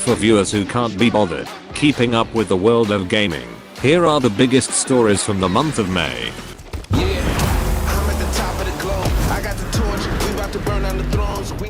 for viewers who can't be bothered keeping up with the world of gaming. Here are the biggest stories from the month of May.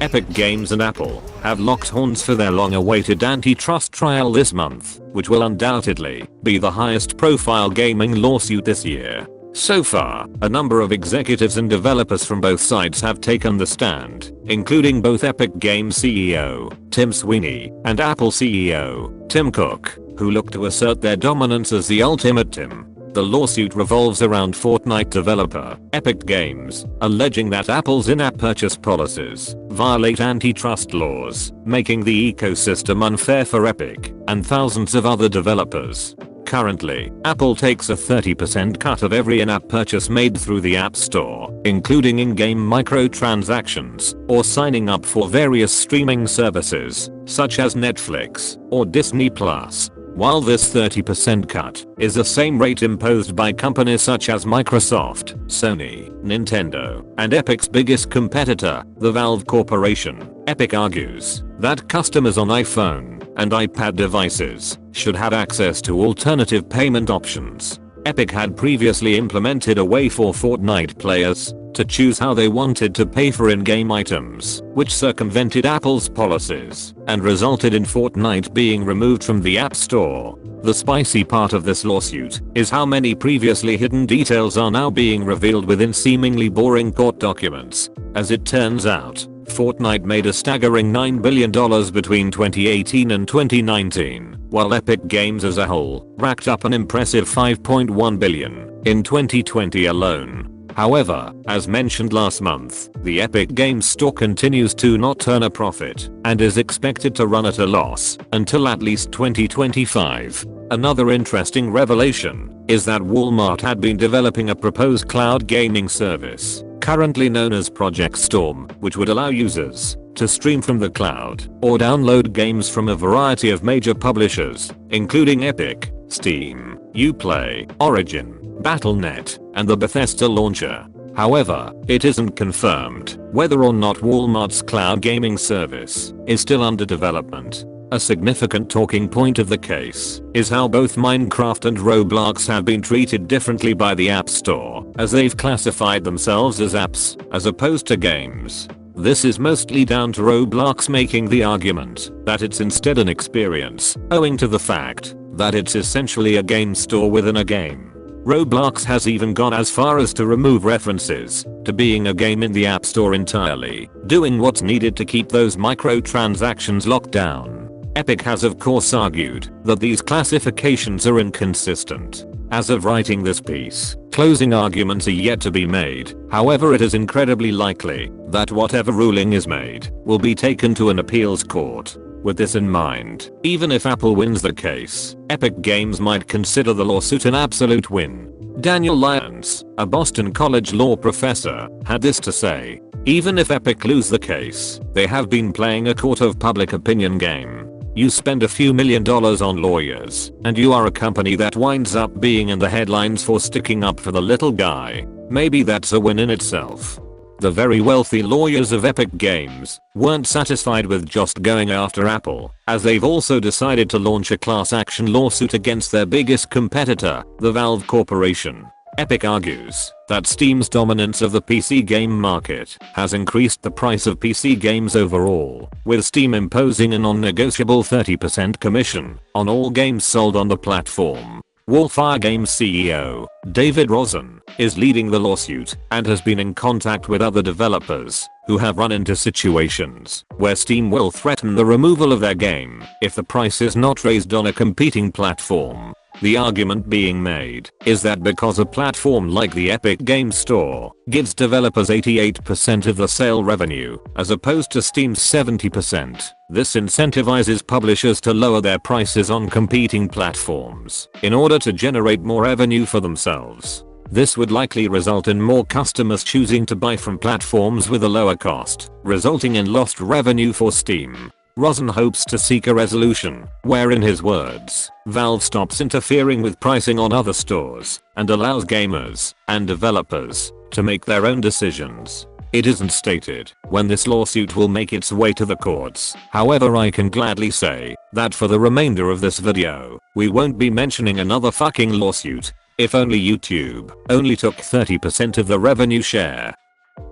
Epic Games and Apple have locked horns for their long-awaited antitrust trial this month, which will undoubtedly be the highest profile gaming lawsuit this year. So far, a number of executives and developers from both sides have taken the stand, including both Epic Games CEO, Tim Sweeney, and Apple CEO, Tim Cook, who look to assert their dominance as the ultimate Tim. The lawsuit revolves around Fortnite developer, Epic Games, alleging that Apple's in-app purchase policies violate antitrust laws, making the ecosystem unfair for Epic and thousands of other developers. Currently, Apple takes a 30% cut of every in-app purchase made through the App Store, including in-game microtransactions or signing up for various streaming services, such as Netflix or Disney+. While this 30% cut is the same rate imposed by companies such as Microsoft, Sony, Nintendo, and Epic's biggest competitor, the Valve Corporation, Epic argues that customers on iPhone and iPad devices should have access to alternative payment options. Epic had previously implemented a way for Fortnite players to choose how they wanted to pay for in-game items, which circumvented Apple's policies and resulted in Fortnite being removed from the App Store. The spicy part of this lawsuit is how many previously hidden details are now being revealed within seemingly boring court documents. As it turns out, Fortnite made a staggering $9 billion between 2018 and 2019, while Epic Games as a whole racked up an impressive $5.1 billion in 2020 alone. However, as mentioned last month, the Epic Games Store continues to not turn a profit and is expected to run at a loss until at least 2025. Another interesting revelation is that Walmart had been developing a proposed cloud gaming service, currently known as Project Storm, which would allow users to stream from the cloud or download games from a variety of major publishers, including Epic, Steam, Uplay, Origin, Battle.net, and the Bethesda launcher. However, it isn't confirmed whether or not Walmart's cloud gaming service is still under development. A significant talking point of the case is how both Minecraft and Roblox have been treated differently by the App Store, as they've classified themselves as apps as opposed to games. This is mostly down to Roblox making the argument that it's instead an experience, owing to the fact that it's essentially a game store within a game. Roblox has even gone as far as to remove references to being a game in the App Store entirely, doing what's needed to keep those microtransactions locked down. Epic has of course argued that these classifications are inconsistent. As of writing this piece, closing arguments are yet to be made. However, it is incredibly likely that whatever ruling is made will be taken to an appeals court. With this in mind, even if Apple wins the case, Epic Games might consider the lawsuit an absolute win. Daniel Lyons, a Boston College law professor, had this to say: "Even if Epic lose the case, they have been playing a court of public opinion game. You spend a few $1 million on lawyers, and you are a company that winds up being in the headlines for sticking up for the little guy. Maybe that's a win in itself." The very wealthy lawyers of Epic Games weren't satisfied with just going after Apple, as they've also decided to launch a class action lawsuit against their biggest competitor, the Valve Corporation. Epic argues that Steam's dominance of the PC game market has increased the price of PC games overall, with Steam imposing a non-negotiable 30% commission on all games sold on the platform. Wallfire Games CEO, David Rosen, is leading the lawsuit and has been in contact with other developers who have run into situations where Steam will threaten the removal of their game if the price is not raised on a competing platform. The argument being made is that because a platform like the Epic Games Store gives developers 88% of the sale revenue as opposed to Steam's 70%, this incentivizes publishers to lower their prices on competing platforms in order to generate more revenue for themselves. This would likely result in more customers choosing to buy from platforms with a lower cost, resulting in lost revenue for Steam. Rosen hopes to seek a resolution where, in his words, Valve stops interfering with pricing on other stores and allows gamers and developers to make their own decisions. It isn't stated when this lawsuit will make its way to the courts. However, I can gladly say that for the remainder of this video, we won't be mentioning another fucking lawsuit. If only YouTube only took 30% of the revenue share.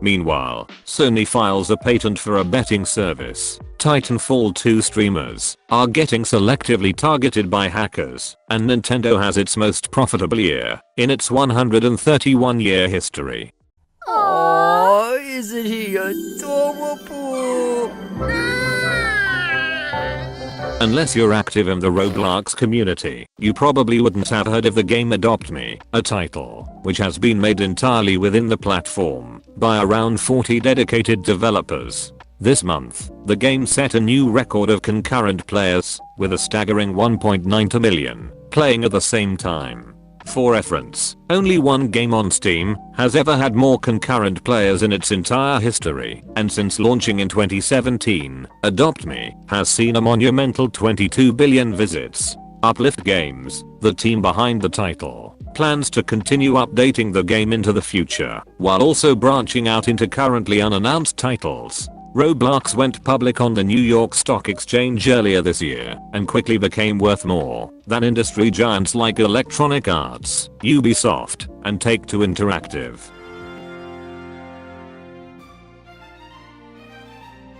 Meanwhile, Sony files a patent for a betting service. Titanfall 2 streamers are getting selectively targeted by hackers, and Nintendo has its most profitable year in its 131-year history. Oh, isn't he adorable? Unless you're active in the Roblox community, you probably wouldn't have heard of the game Adopt Me, a title which has been made entirely within the platform by around 40 dedicated developers. This month, the game set a new record of concurrent players, with a staggering 1.92 million playing at the same time. For reference, only one game on Steam has ever had more concurrent players in its entire history, and since launching in 2017, Adopt Me has seen a monumental 22 billion visits. Uplift Games, the team behind the title, plans to continue updating the game into the future, while also branching out into currently unannounced titles. Roblox went public on the New York Stock Exchange earlier this year and quickly became worth more than industry giants like Electronic Arts, Ubisoft, and Take-Two Interactive.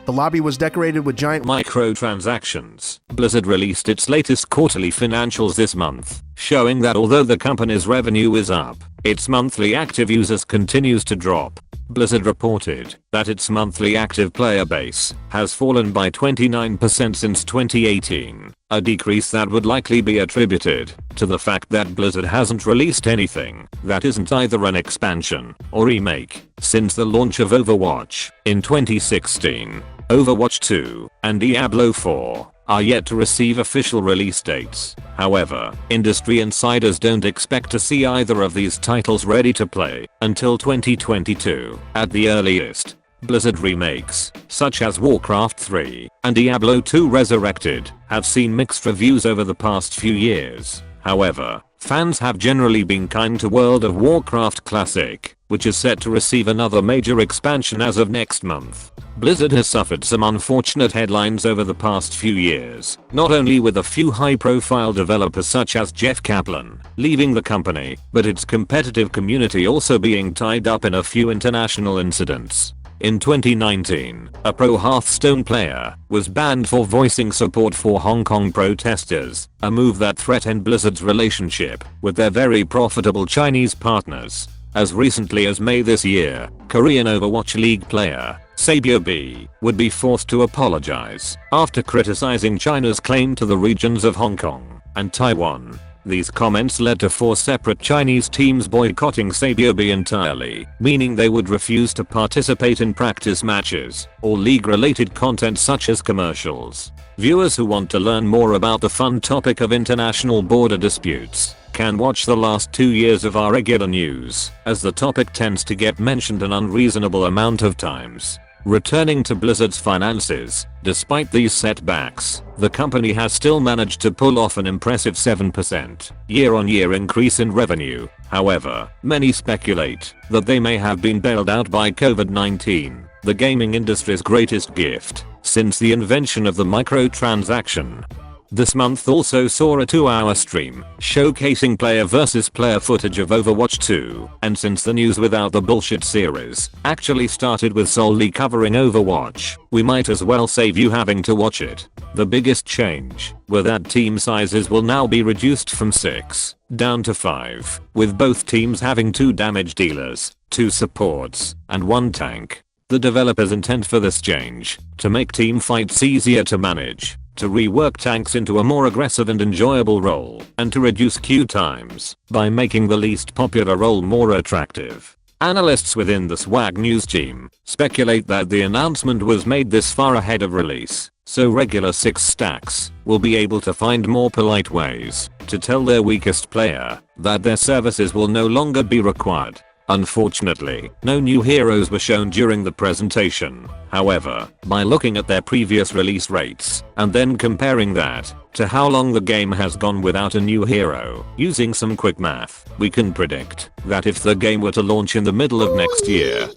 The lobby was decorated with giant microtransactions. Blizzard released its latest quarterly financials this month, showing that although the company's revenue is up, its monthly active users continues to drop. Blizzard reported that its monthly active player base has fallen by 29% since 2018, a decrease that would likely be attributed to the fact that Blizzard hasn't released anything that isn't either an expansion or remake since the launch of Overwatch in 2016. Overwatch 2 and Diablo 4 are yet to receive official release dates. However, industry insiders don't expect to see either of these titles ready to play until 2022 at the earliest. Blizzard remakes, such as Warcraft 3 and Diablo 2 Resurrected, have seen mixed reviews over the past few years. However, fans have generally been kind to World of Warcraft Classic, which is set to receive another major expansion as of next month. Blizzard has suffered some unfortunate headlines over the past few years, not only with a few high-profile developers such as Jeff Kaplan leaving the company, but its competitive community also being tied up in a few international incidents. In 2019, a pro Hearthstone player was banned for voicing support for Hong Kong protesters, a move that threatened Blizzard's relationship with their very profitable Chinese partners. As recently as May this year, Korean Overwatch League player Sabier B would be forced to apologize after criticizing China's claim to the regions of Hong Kong and Taiwan. These comments led to 4 separate Chinese teams boycotting Sabier B entirely, meaning they would refuse to participate in practice matches or league-related content such as commercials. Viewers who want to learn more about the fun topic of international border disputes can watch the last 2 years of our regular news, as the topic tends to get mentioned an unreasonable amount of times. Returning to Blizzard's finances, despite these setbacks, the company has still managed to pull off an impressive 7% year-on-year increase in revenue. However, many speculate that they may have been bailed out by COVID-19, the gaming industry's greatest gift since the invention of the microtransaction. This month also saw a 2-hour stream showcasing player versus player footage of Overwatch 2, and since the News Without the Bullshit series actually started with solely covering Overwatch, we might as well save you having to watch it. The biggest change were that team sizes will now be reduced from 6 down to 5, with both teams having 2 damage dealers, 2 supports, and 1 tank. The developers intend for this change to make team fights easier to manage, to rework tanks into a more aggressive and enjoyable role, and to reduce queue times by making the least popular role more attractive. Analysts within the Swag News team speculate that the announcement was made this far ahead of release, so regular 6 stacks will be able to find more polite ways to tell their weakest player that their services will no longer be required. Unfortunately, no new heroes were shown during the presentation. However, by looking at their previous release rates and then comparing that to how long the game has gone without a new hero, using some quick math, we can predict that if the game were to launch in the middle of next year,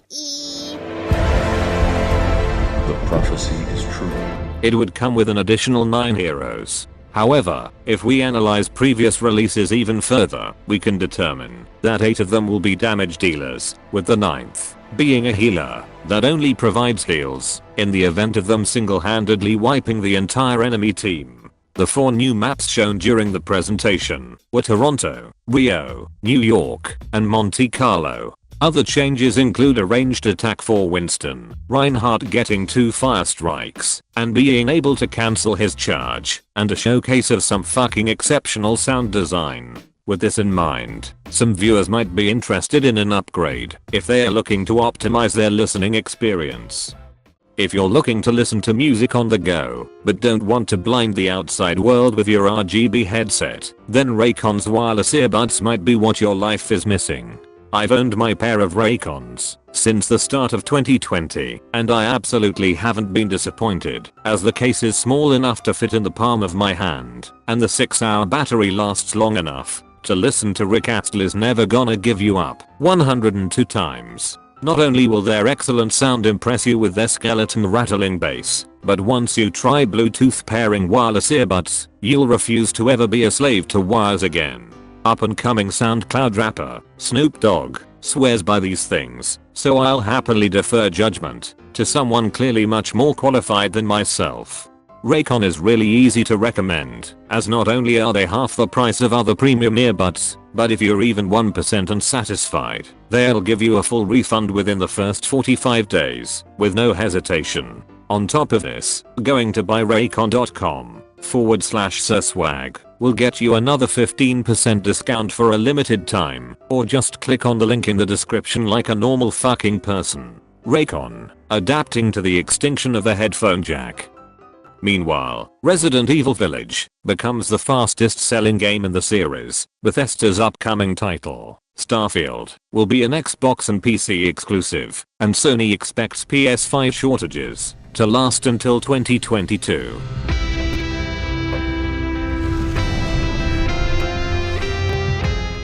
the prophecy is true. It would come with an additional 9 heroes. However, if we analyze previous releases even further, we can determine that 8 of them will be damage dealers, with the 9th being a healer that only provides heals in the event of them single-handedly wiping the entire enemy team. The 4 new maps shown during the presentation were Toronto, Rio, New York, and Monte Carlo. Other changes include a ranged attack for Winston, Reinhardt getting 2 fire strikes and being able to cancel his charge, and a showcase of some fucking exceptional sound design. With this in mind, some viewers might be interested in an upgrade if they are looking to optimize their listening experience. If you're looking to listen to music on the go, but don't want to blind the outside world with your RGB headset, then Raycon's wireless earbuds might be what your life is missing. I've owned my pair of Raycons since the start of 2020, and I absolutely haven't been disappointed, as the case is small enough to fit in the palm of my hand, and the 6-hour battery lasts long enough to listen to Rick Astley's Never Gonna Give You Up 102 times. Not only will their excellent sound impress you with their skeleton rattling bass, but once you try Bluetooth pairing wireless earbuds, you'll refuse to ever be a slave to wires again. Up-and-coming SoundCloud rapper, Snoop Dogg, swears by these things, so I'll happily defer judgment to someone clearly much more qualified than myself. Raycon is really easy to recommend, as not only are they half the price of other premium earbuds, but if you're even 1% unsatisfied, they'll give you a full refund within the first 45 days, with no hesitation. On top of this, going to buyraycon.com/surswag will get you another 15% discount for a limited time, or just click on the link in the description like a normal fucking person. Raycon, adapting to the extinction of the headphone jack. Meanwhile, Resident Evil Village becomes the fastest selling game in the series. Bethesda's upcoming title, Starfield, will be an Xbox and PC exclusive, and Sony expects PS5 shortages to last until 2022.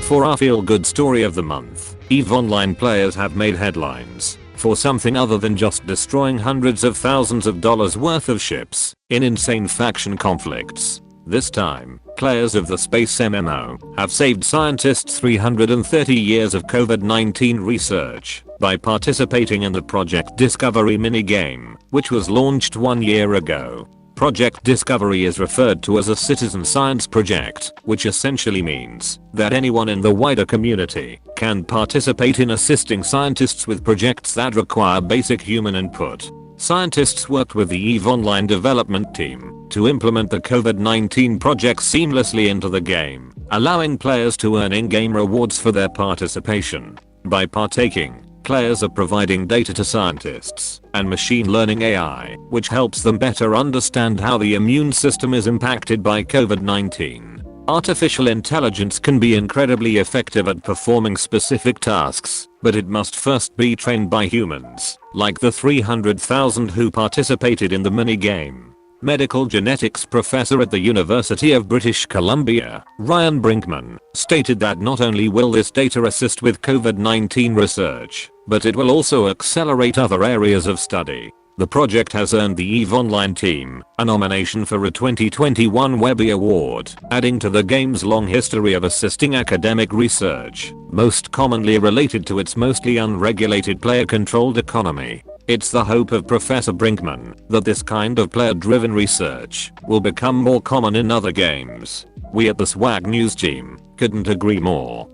For our feel-good story of the month, EVE Online players have made headlines for something other than just destroying hundreds of thousands of dollars worth of ships in insane faction conflicts. This time, players of the space MMO have saved scientists 330 years of COVID-19 research by participating in the Project Discovery minigame, which was launched 1 year ago. Project Discovery is referred to as a citizen science project, which essentially means that anyone in the wider community can participate in assisting scientists with projects that require basic human input. Scientists worked with the EVE Online development team to implement the COVID-19 project seamlessly into the game, allowing players to earn in-game rewards for their participation. By partaking, players are providing data to scientists and machine learning AI, which helps them better understand how the immune system is impacted by COVID-19. Artificial intelligence can be incredibly effective at performing specific tasks, but it must first be trained by humans, like the 300,000 who participated in the minigame. Medical genetics professor at the University of British Columbia, Ryan Brinkman, stated that not only will this data assist with COVID-19 research, but it will also accelerate other areas of study. The project has earned the EVE Online team a nomination for a 2021 Webby Award, adding to the game's long history of assisting academic research, most commonly related to its mostly unregulated player-controlled economy. It's the hope of Professor Brinkman that this kind of player-driven research will become more common in other games. We at the Swag News team couldn't agree more.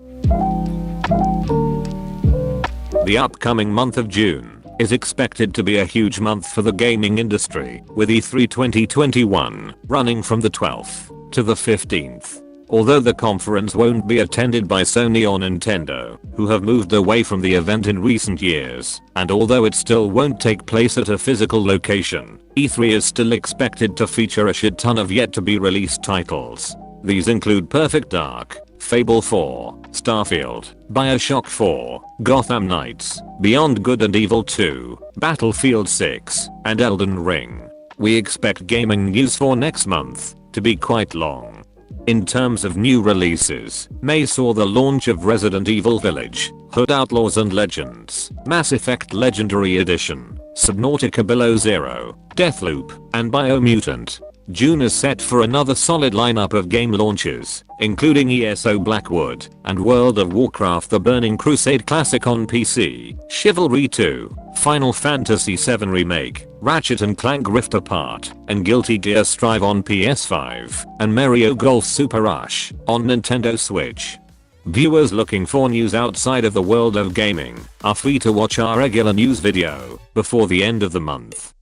The upcoming month of June is expected to be a huge month for the gaming industry, with E3 2021 running from the 12th to the 15th. Although the conference won't be attended by Sony or Nintendo, who have moved away from the event in recent years, and although it still won't take place at a physical location, E3 is still expected to feature a shit ton of yet to be released titles. These include Perfect Dark, Fable 4, Starfield, BioShock 4, Gotham Knights, Beyond Good and Evil 2, Battlefield 6, and Elden Ring. We expect gaming news for next month to be quite long. In terms of new releases, May saw the launch of Resident Evil Village, Hood Outlaws and Legends, Mass Effect Legendary Edition, Subnautica Below Zero, Deathloop, and Biomutant. June is set for another solid lineup of game launches, including ESO Blackwood and World of Warcraft: The Burning Crusade Classic on PC, Chivalry 2, Final Fantasy VII Remake, Ratchet & Clank Rift Apart, and Guilty Gear Strive on PS5, and Mario Golf Super Rush on Nintendo Switch. Viewers looking for news outside of the world of gaming are free to watch our regular news video before the end of the month.